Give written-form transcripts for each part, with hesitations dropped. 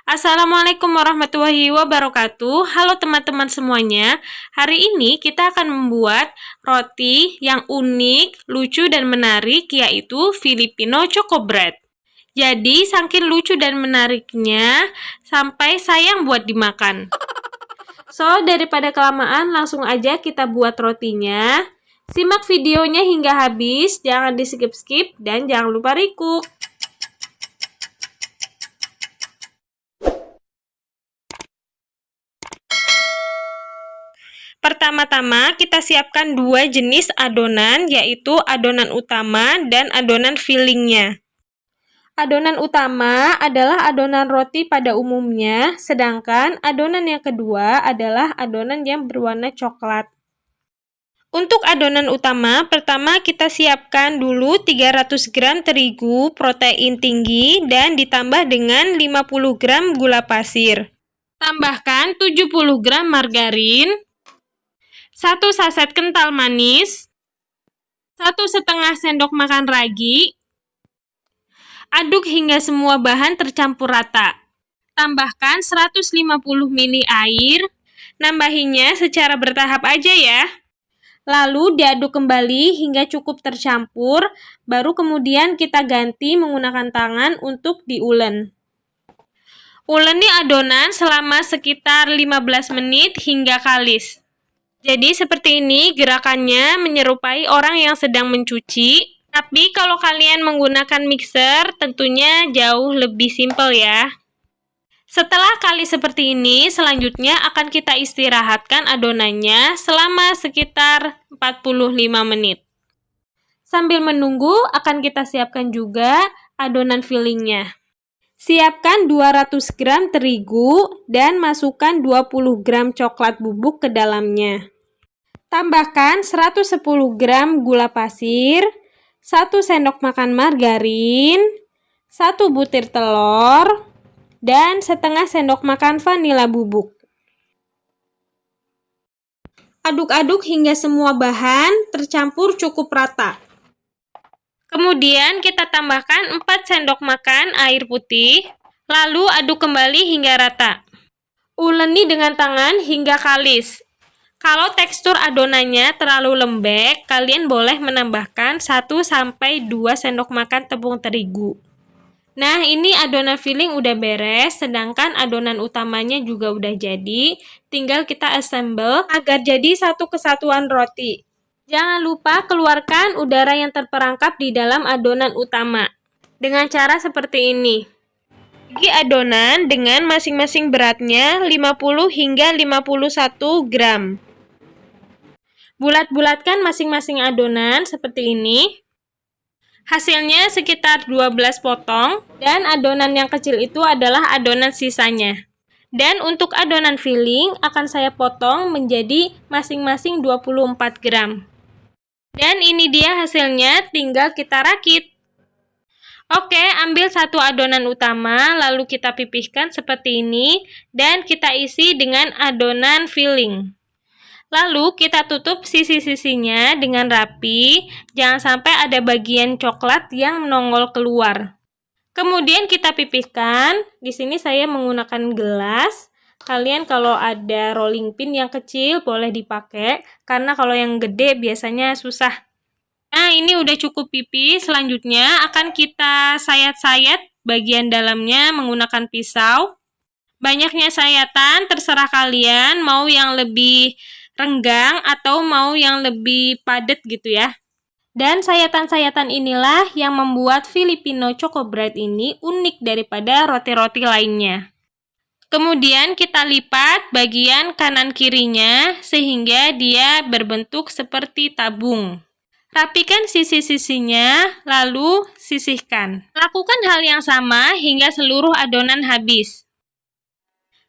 Assalamualaikum warahmatullahi wabarakatuh. Halo teman-teman semuanya. Hari ini kita akan membuat roti yang unik, lucu, dan menarik, yaitu Filipino Choco Bread. Jadi, saking lucu dan menariknya, sampai sayang buat dimakan. So, daripada kelamaan, langsung aja kita buat rotinya. Simak videonya hingga habis, jangan di-skip-skip, dan jangan lupa recook. Pertama-tama kita siapkan dua jenis adonan, yaitu adonan utama dan adonan fillingnya. Adonan utama adalah adonan roti pada umumnya, sedangkan adonan yang kedua adalah adonan yang berwarna coklat. Untuk adonan utama, pertama kita siapkan dulu 300 gram terigu protein tinggi dan ditambah dengan 50 gram gula pasir. Tambahkan 70 gram margarin, 1 saset kental manis, 1,5 sendok makan ragi. Aduk hingga semua bahan tercampur rata. Tambahkan 150 ml air, nambahinya secara bertahap aja ya. Lalu diaduk kembali hingga cukup tercampur, baru kemudian kita ganti menggunakan tangan untuk diulen. Uleni adonan selama sekitar 15 menit hingga kalis. Jadi seperti ini gerakannya menyerupai orang yang sedang mencuci. Tapi kalau kalian menggunakan mixer tentunya jauh lebih simpel ya. Setelah kalis seperti ini, selanjutnya akan kita istirahatkan adonannya selama sekitar 45 menit. Sambil menunggu akan kita siapkan juga adonan fillingnya. Siapkan 200 gram terigu dan masukkan 20 gram coklat bubuk ke dalamnya. Tambahkan 110 gram gula pasir, 1 sendok makan margarin, 1 butir telur, dan setengah sendok makan vanila bubuk. Aduk-aduk hingga semua bahan tercampur cukup rata. Kemudian kita tambahkan 4 sendok makan air putih, lalu aduk kembali hingga rata. Uleni dengan tangan hingga kalis. Kalau tekstur adonannya terlalu lembek, kalian boleh menambahkan 1-2 sendok makan tepung terigu. Nah, ini adonan filling udah beres, sedangkan adonan utamanya juga udah jadi. Tinggal kita assemble agar jadi satu kesatuan roti. Jangan lupa keluarkan udara yang terperangkap di dalam adonan utama. Dengan cara seperti ini. Bagi adonan dengan masing-masing beratnya 50 hingga 51 gram. Bulat-bulatkan masing-masing adonan seperti ini. Hasilnya sekitar 12 potong, dan adonan yang kecil itu adalah adonan sisanya. Dan untuk adonan filling akan saya potong menjadi masing-masing 24 gram. Dan ini dia hasilnya, tinggal kita rakit. Oke, ambil satu adonan utama, lalu kita pipihkan seperti ini, dan kita isi dengan adonan filling. Lalu kita tutup sisi-sisinya dengan rapi, jangan sampai ada bagian coklat yang menongol keluar. Kemudian kita pipihkan. Di sini saya menggunakan gelas. Kalian kalau ada rolling pin yang kecil boleh dipakai, karena kalau yang gede biasanya susah. Nah, ini udah cukup pipih. Selanjutnya akan kita sayat-sayat bagian dalamnya menggunakan pisau. Banyaknya sayatan terserah kalian, mau yang lebih renggang atau mau yang lebih padat gitu ya. Dan sayatan-sayatan inilah yang membuat Filipino Choco Bread ini unik daripada roti-roti lainnya. Kemudian kita lipat bagian kanan kirinya sehingga dia berbentuk seperti tabung. Rapikan sisi-sisinya, lalu sisihkan. Lakukan hal yang sama hingga seluruh adonan habis.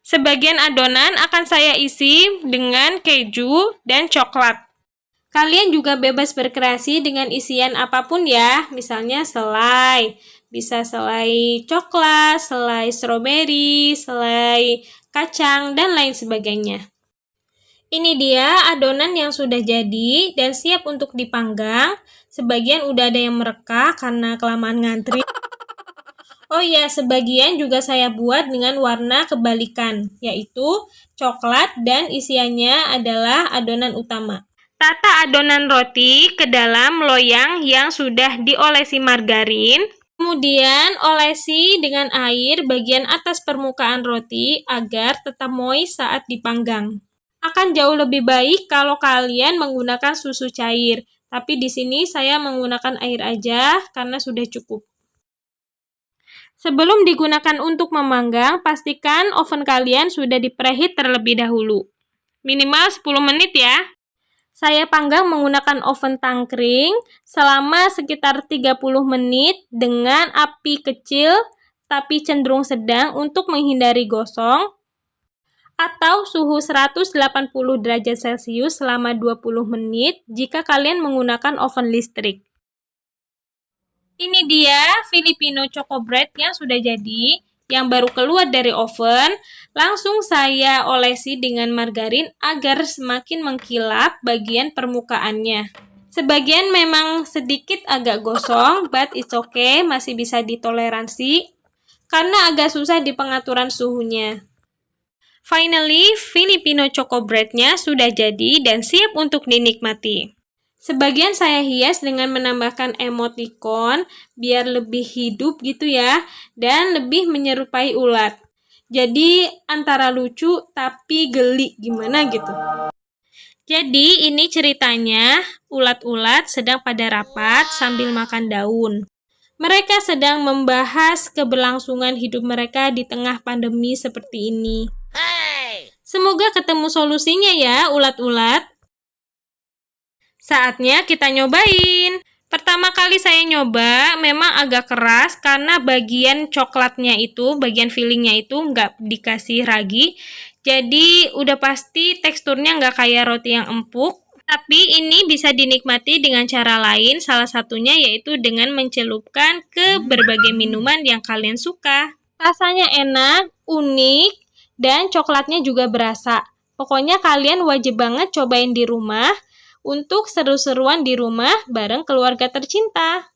Sebagian adonan akan saya isi dengan keju dan coklat. Kalian juga bebas berkreasi dengan isian apapun ya, misalnya selai. Bisa selai coklat, selai stroberi, selai kacang, dan lain sebagainya. Ini dia adonan yang sudah jadi dan siap untuk dipanggang. Sebagian udah ada yang merekah karena kelamaan ngantri. Oh ya, sebagian juga saya buat dengan warna kebalikan, yaitu coklat dan isiannya adalah adonan utama. Tata adonan roti ke dalam loyang yang sudah diolesi margarin. Kemudian olesi dengan air bagian atas permukaan roti agar tetap moist saat dipanggang. Akan jauh lebih baik kalau kalian menggunakan susu cair, tapi di sini saya menggunakan air aja karena sudah cukup. Sebelum digunakan untuk memanggang, pastikan oven kalian sudah di-preheat terlebih dahulu. Minimal 10 menit ya. Saya panggang menggunakan oven tangkring selama sekitar 30 menit dengan api kecil tapi cenderung sedang untuk menghindari gosong, atau suhu 180 derajat Celcius selama 20 menit jika kalian menggunakan oven listrik. Ini dia Filipino Choco Bread yang sudah jadi, yang baru keluar dari oven. Langsung saya olesi dengan margarin agar semakin mengkilap bagian permukaannya. Sebagian memang sedikit agak gosong, but it's okay, masih bisa ditoleransi karena agak susah di pengaturan suhunya. Finally, Filipino Choco Bread-nya sudah jadi dan siap untuk dinikmati. Sebagian saya hias dengan menambahkan emoticon biar lebih hidup gitu ya, dan lebih menyerupai ulat. Jadi antara lucu tapi geli gimana gitu. Jadi ini ceritanya, ulat-ulat sedang pada rapat sambil makan daun. Mereka sedang membahas keberlangsungan hidup mereka di tengah pandemi seperti ini. Semoga ketemu solusinya ya, ulat-ulat. Saatnya kita nyobain. Pertama kali saya nyoba memang agak keras karena bagian coklatnya itu, bagian fillingnya itu nggak dikasih ragi. Jadi udah pasti teksturnya nggak kayak roti yang empuk. Tapi ini bisa dinikmati dengan cara lain, salah satunya yaitu dengan mencelupkan ke berbagai minuman yang kalian suka. Rasanya enak, unik, dan coklatnya juga berasa. Pokoknya kalian wajib banget cobain di rumah untuk seru-seruan di rumah bareng keluarga tercinta.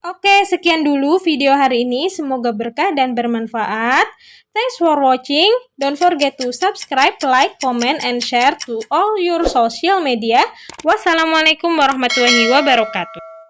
Oke, sekian dulu video hari ini. Semoga berkah dan bermanfaat. Thanks for watching. Don't forget to subscribe, like, comment, and share to all your social media. Wassalamualaikum warahmatullahi wabarakatuh.